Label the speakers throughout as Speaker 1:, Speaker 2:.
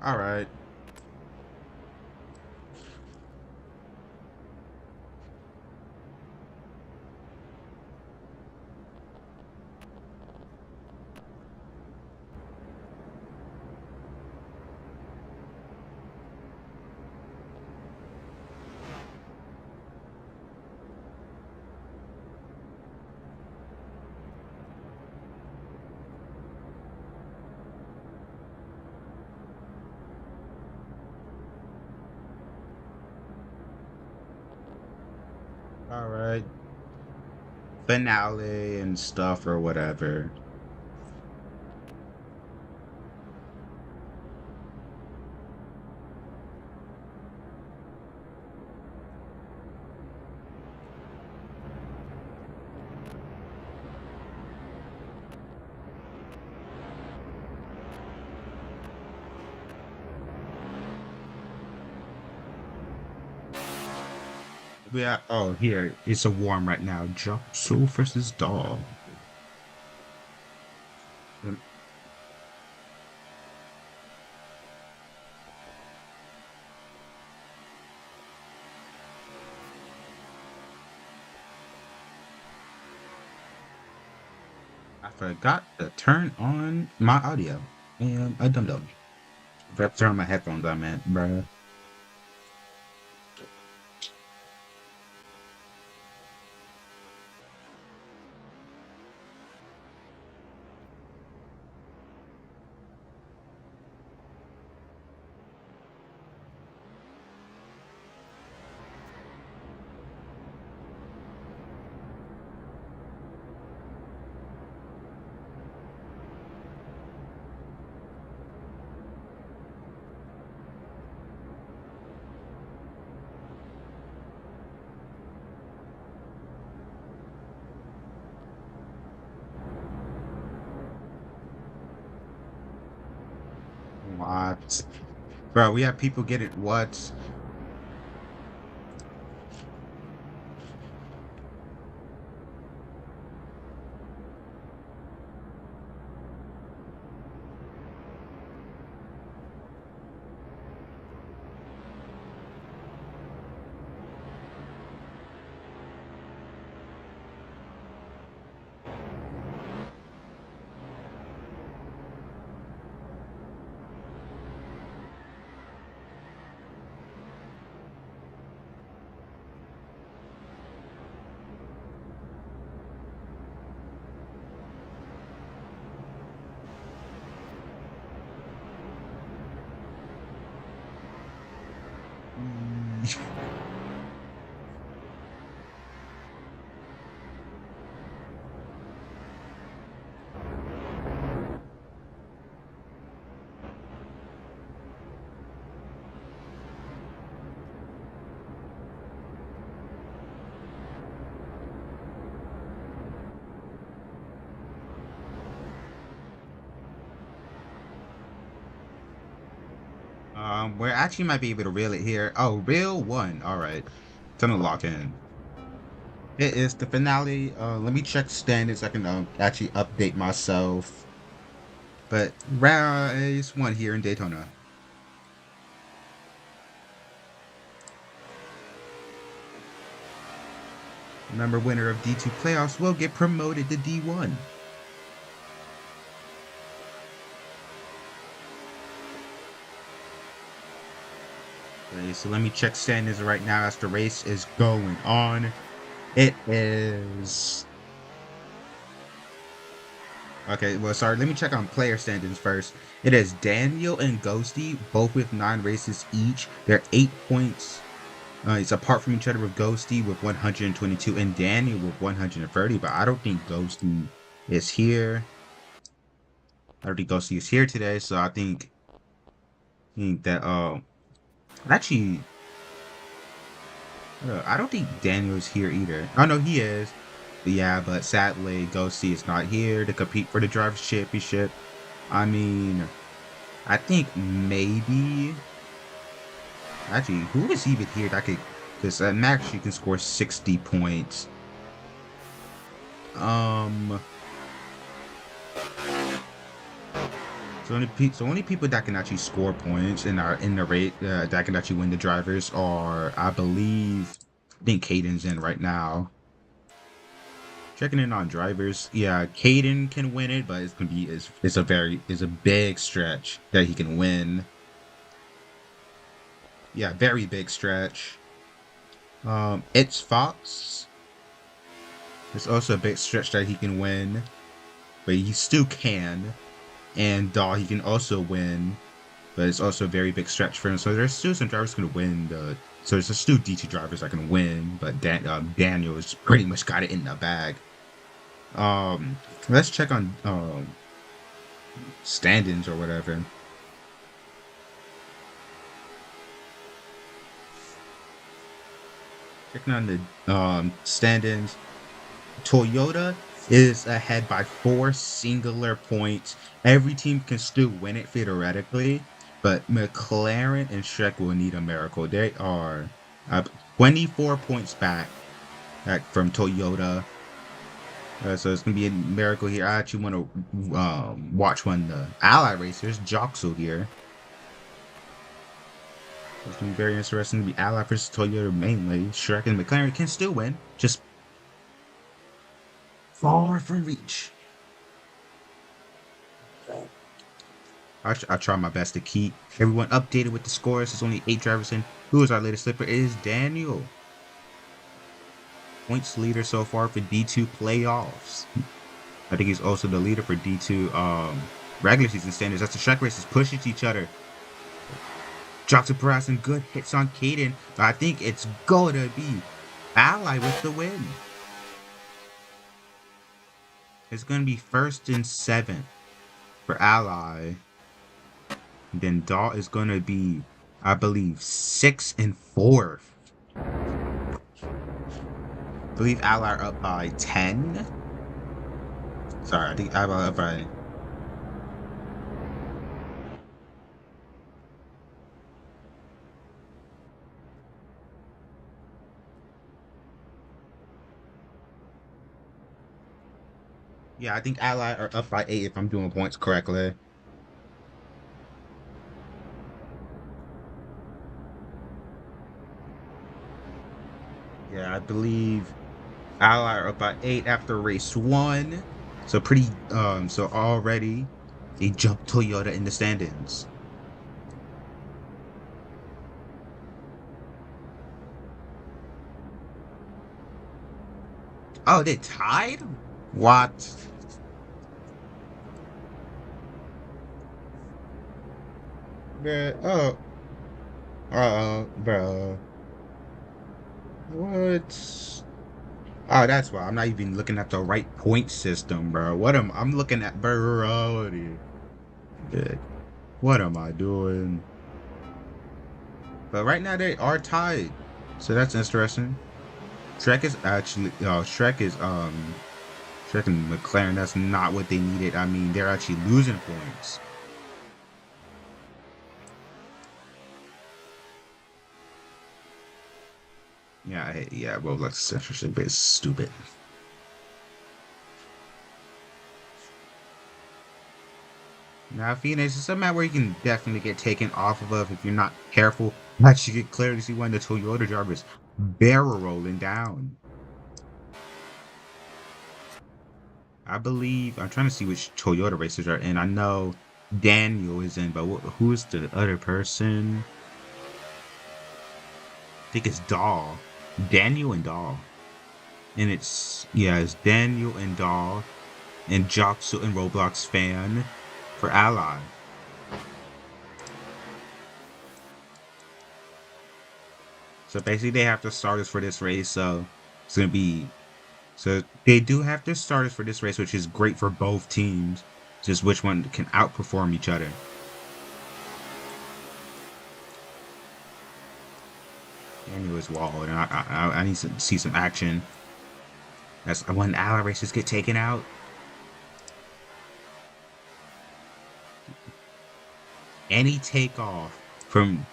Speaker 1: All right. All right. Finale and stuff or whatever. Yeah. Oh, here it's a warm right now. Jump Soul versus Doll. I forgot to turn on my audio. And I dum dum. Forgot to turn my headphones on, man, bruh. What? Bro, we have people get it. What? We actually might be able to reel it here. Oh, reel one. All right. Gonna lock in. It is the finale. Let me check standards. I can actually update myself. But race one here in Daytona. Remember, winner of D2 playoffs will get promoted to D1. Okay, so let me check standings right now as the race is going on. It is... Okay, well, sorry, let me check on player standings first. It is Daniel and Ghosty, both with 9 races each. They're 8 points. It's apart from each other with Ghosty with 122 and Daniel with 130, but I don't think Ghosty is here. I don't think Ghosty is here today, so I think that, actually, I don't think Daniel is here either. Oh, no, he is. Yeah, but sadly, Ghosty is not here to compete for the Drivers' Championship. I mean, I think maybe... Actually, who is even here that could... Because Max, you can score 60 points. So only people that can actually score points and are in the rate that can actually win the drivers are, I think Caden's in right now. Checking in on drivers. Yeah, Caden can win it, but it's a big stretch that he can win. Yeah, very big stretch. It's Fox. It's also a big stretch that he can win, but he still can. And Daw, he can also win, but it's also a very big stretch for him. So there's still some drivers who can win. So there's still D2 drivers that can win, but Daniel has pretty much got it in the bag. Let's check on standings or whatever. Checking on the standings. Toyota is ahead by 4 singular points. Every team can still win it theoretically, but McLaren and Shrek will need a miracle. They are 24 points back from Toyota. So it's going to be a miracle here. I actually want to watch one of the Ally racers, Joxel here. It's going to be very interesting to be Ally versus Toyota mainly. Shrek and McLaren can still win, just far from reach. I try my best to keep everyone updated with the scores. There's only 8 drivers in. Who is our latest slipper? It is Daniel. Points leader so far for D2 playoffs. I think he's also the leader for D2 regular season standards. That's the track races pushing each other. Drops a Perez and good hits on Caden, but I think it's gonna be Ally with the win. It's gonna be 1st and 7th for Ally. And then Daw is gonna be, I believe, 6th and 4th. I believe Ally are up by 10. Sorry, I think Ally are up by... Yeah, I think Ally are up by 8 if I'm doing points correctly. Yeah, I believe Ally are up by 8 after race 1. So so already they jumped Toyota in the standings. Oh, they tied? What? Bruh, bro. What? Oh, that's why I'm not even looking at the right point system, bro. I'm looking at, bro? What am I doing? But right now they are tied, so that's interesting. Shrek and McLaren. That's not what they needed. I mean, they're actually losing points. Yeah, Roblox essentially is stupid. Now, Phoenix is a map where you can definitely get taken off of if you're not careful. But you can clearly see one of the Toyota drivers barrel rolling down. I believe I'm trying to see which Toyota racers are in. I know Daniel is in, but who's the other person? I think it's Dahl. Daniel and Dahl. And it's Daniel and Dahl and Joxel and Roblox fan for Ally. So basically they have to starters for this race, so it's gonna be they do have their starters for this race, which is great for both teams. Just which one can outperform each other. Daniel is walled, and I need to see some action. That's when Ally races get taken out. Any takeoff from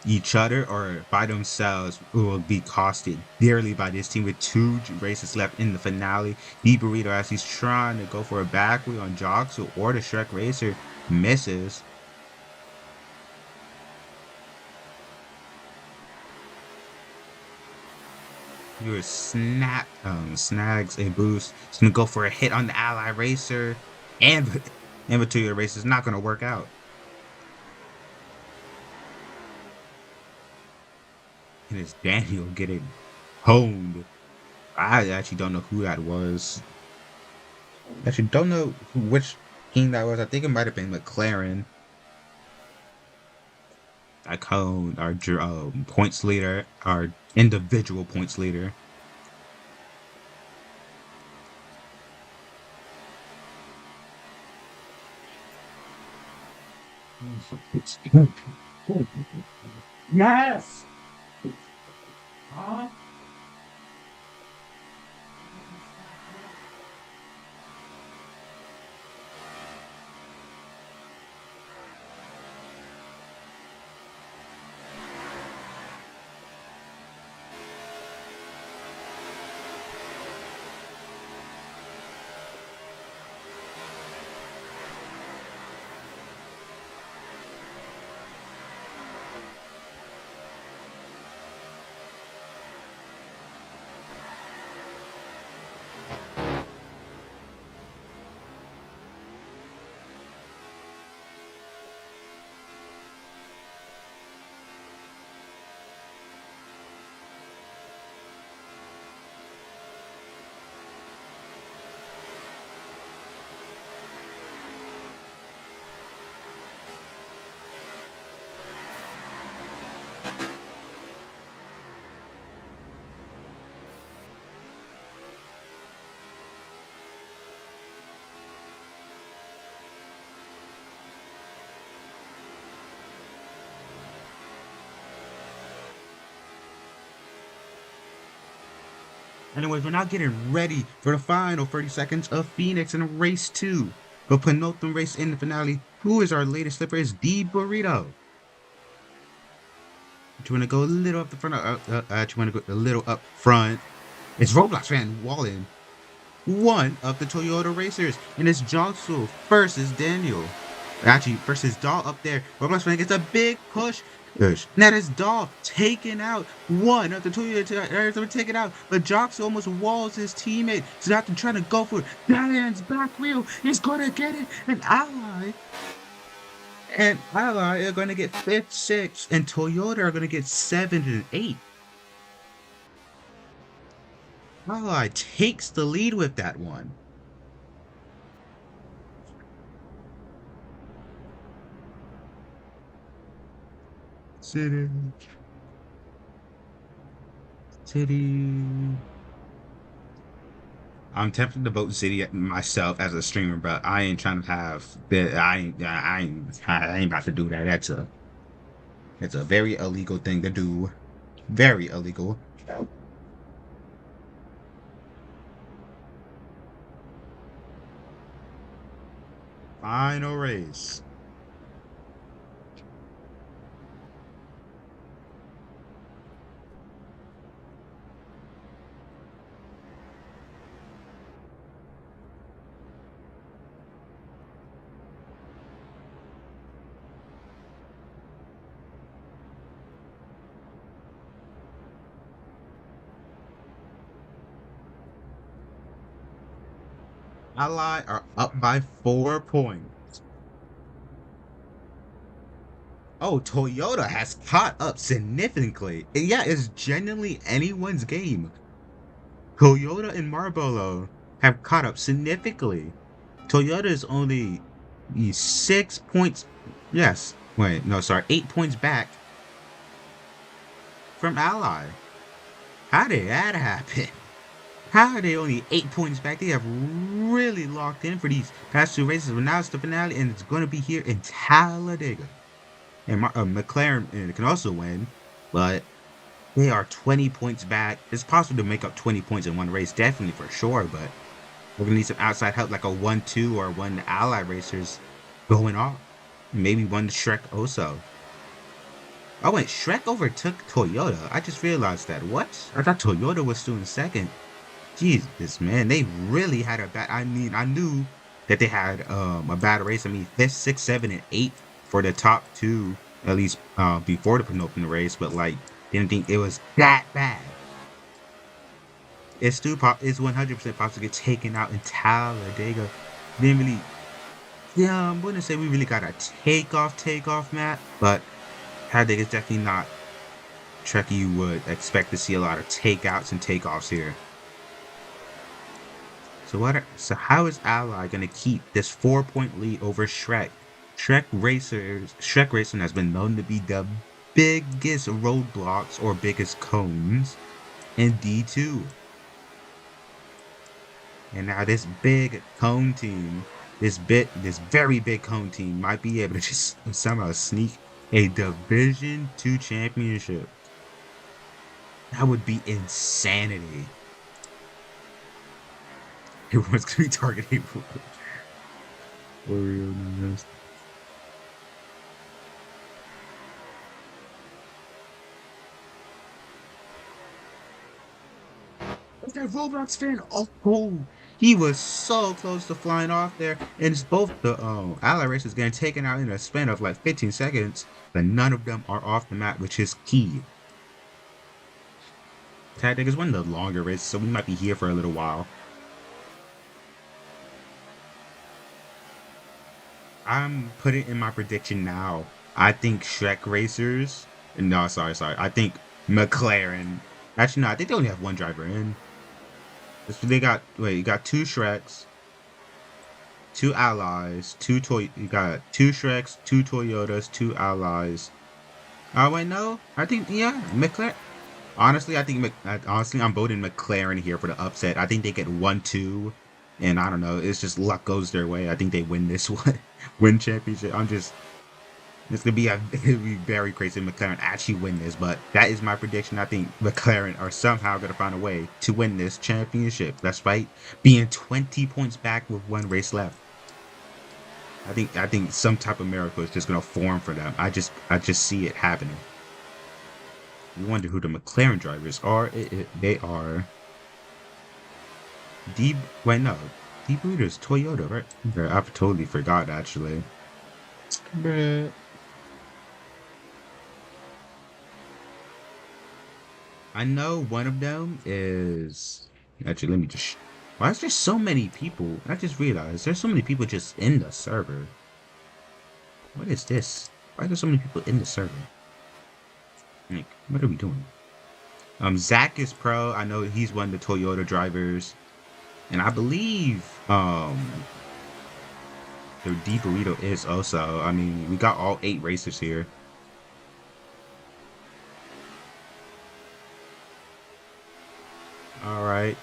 Speaker 1: each other or by themselves will be costed dearly by this team with 2 races left in the finale. B Burrito, as he's trying to go for a back wheel on Joxel or the Shrek Racer, Misses. Your snags a boost. It's gonna go for a hit on the ally racer, and and Toyota racer is not gonna work out. And it's Daniel getting honed. I actually don't know who that was. Actually, don't know which team that was. I think it might have been McLaren. I called our points leader, our individual points leader. Yes. Anyways, we're now getting ready for the final 30 seconds of Phoenix in race 2. The penultimate race in the finale. Who is our latest slipper? Is D Burrito. Do you want to go a little up the front? Do you want to go a little up front? It's Roblox fan Wallen, one of the Toyota racers, and it's Johnson versus Daniel. Actually, versus Dahl up there. Roblox fan gets a big push. That is Dahl taking out one of the Toyota taken out, but Joxo almost walls his teammate. So after trying to go for it, Diane's back wheel is gonna get it. And Ally are gonna get 5th, 6th, and Toyota are gonna get 7th and 8th. Ally takes the lead with that one. City. I'm tempted to vote City myself as a streamer, but I ain't trying to have the. I ain't about to do that. It's a very illegal thing to do. Very illegal. Final race. Ally are up by 4 points. Oh, Toyota has caught up significantly. And yeah, it's genuinely anyone's game. Toyota and Marlboro have caught up significantly. Toyota is only 6 points. Yes. Wait, no, sorry. 8 points back from Ally. How did that happen? How are they only 8 points back? They have really locked in for these past 2 races. But now it's the finale, and it's going to be here in Talladega. And McLaren can also win, but they are 20 points back. It's possible to make up 20 points in one race, definitely for sure, but we're going to need some outside help, like a 1-2 or 1 ally racers going off. Maybe 1 Shrek also. Oh wait, Shrek overtook Toyota. I just realized that. What? I thought Toyota was still in second. Jesus, man, they really had a bad. I mean, I knew that they had a bad race. I mean, fifth, sixth, seven, and eight for the top two, at least before the penultimate race, but like didn't think it was that bad. It's still it's 100% possible to get taken out in Talladega. Didn't really, yeah, I wouldn't say we really got a takeoff map, but Talladega is definitely not track you would expect to see a lot of takeouts and takeoffs here. So how is Ally gonna keep this 4-point lead over Shrek? Shrek Racing has been known to be the biggest roadblocks or biggest cones in D2. And now this big cone team, this very big cone team might be able to just somehow sneak a Division 2 championship. That would be insanity. Everyone's gonna be targeting Oreo. That Roblox fan, oh, he was so close to flying off there, and it's both the ally racers getting taken out in a span of like 15 seconds, but none of them are off the map, which is key. Tactic is one of the longer races, so we might be here for a little while. I'm putting in my prediction now. I think Shrek Racers. No, sorry. I think McLaren. Actually, no. I think they only have one driver in. They got you got two Shreks, two Allies, You got two Shreks, two Toyotas, two Allies. Oh wait, no. I think McLaren. Honestly, I'm voting McLaren here for the upset. I think they get 1-2, and I don't know. It's just luck goes their way. I think they win this one, win championship. It's gonna be it'd be very crazy if McLaren actually win this, but that is my prediction. I think McLaren are somehow gonna find a way to win this championship, despite being 20 points back with one race left. I think some type of miracle is just gonna form for them. I just see it happening. You wonder who the McLaren drivers are. They are wait, no. Deep-rooter's Toyota, right? Okay, I've totally forgot, actually. Bruh. I know one of them is... Actually, let me just... Why is there so many people? I just realized there's so many people just in the server. What is this? Why are there so many people in the server? Like, what are we doing? Zach is pro. I know he's one of the Toyota drivers. And I believe the D Burrito is also. I mean, we got all 8 racers here. Alright.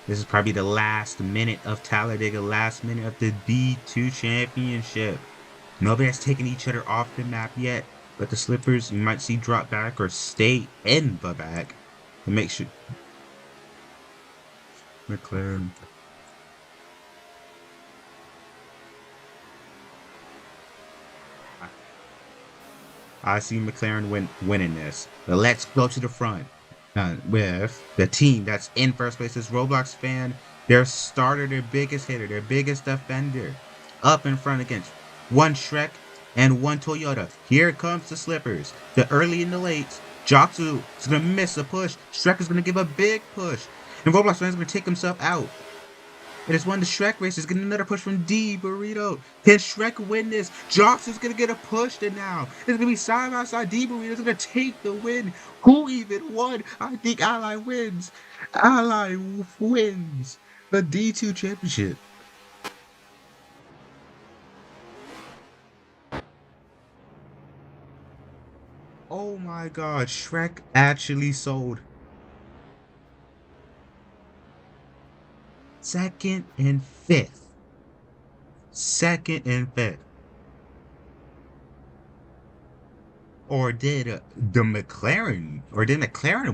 Speaker 1: This is probably the last minute of Talladega, last minute of the D2 championship. Nobody has taken each other off the map yet, but the slippers you might see drop back or stay in the back to make sure. McLaren. I see McLaren winning this. But let's go to the front with the team that's in first place. This Roblox fan, their starter, their biggest hitter, their biggest defender, up in front against one Shrek and one Toyota. Here comes the slippers. The early and the late. Jotsu is going to miss a push. Shrek is going to give a big push. And Roblox fan is going to take himself out. It is one of the Shrek races getting another push from D Burrito. Can Shrek win this? Jobs gonna get a push to now. It's gonna be side by side. D Burrito's gonna take the win. Who even won? I think Ally wins. Ally wins the D2 championship. Oh my god, Shrek actually sold. Second and fifth. Second and fifth. Or did did McLaren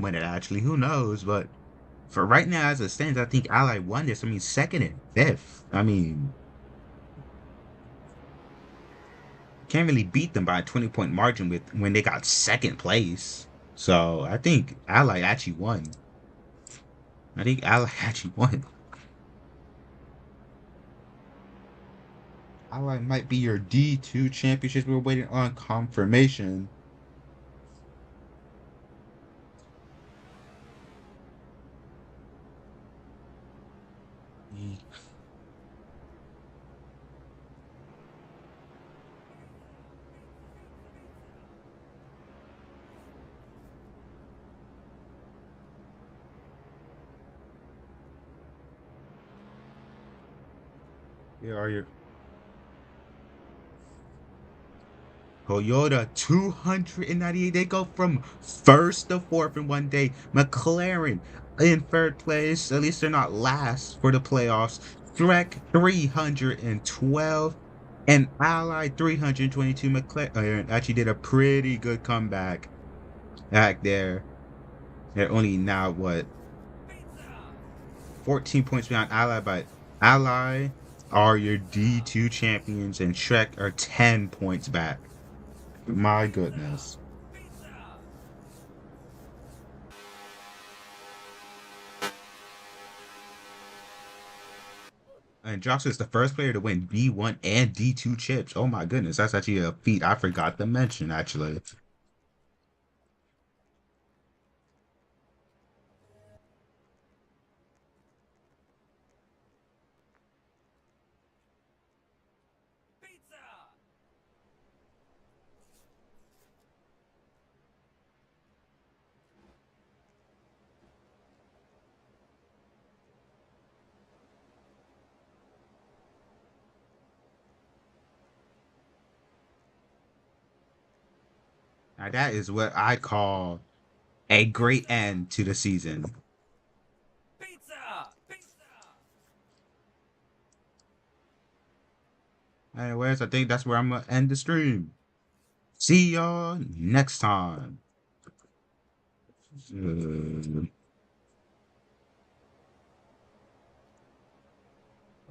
Speaker 1: win it actually? Who knows? But for right now, as it stands, I think Ally won this. I mean, second and fifth. I mean, can't really beat them by a 20-point margin with when they got second place. So I think Ally actually won. I think Ally actually won. Ally might be your D2 championships. We're waiting on confirmation. Yeah, are you? Toyota 298. They go from first to fourth in one day. McLaren in third place. At least they're not last for the playoffs. Trek 312 and Allied 322. McLaren actually did a pretty good comeback back there. They're only now what 14 points behind Ally, but Ally are your D2 champions and Shrek are 10 points back. My goodness. And Joshua is the first player to win B1 and D2 chips. Oh my goodness, that's actually a feat I forgot to mention, actually. Now that is what I call a great end to the season. Anyways, I think that's where I'm gonna end the stream. See y'all next time.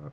Speaker 1: Uh,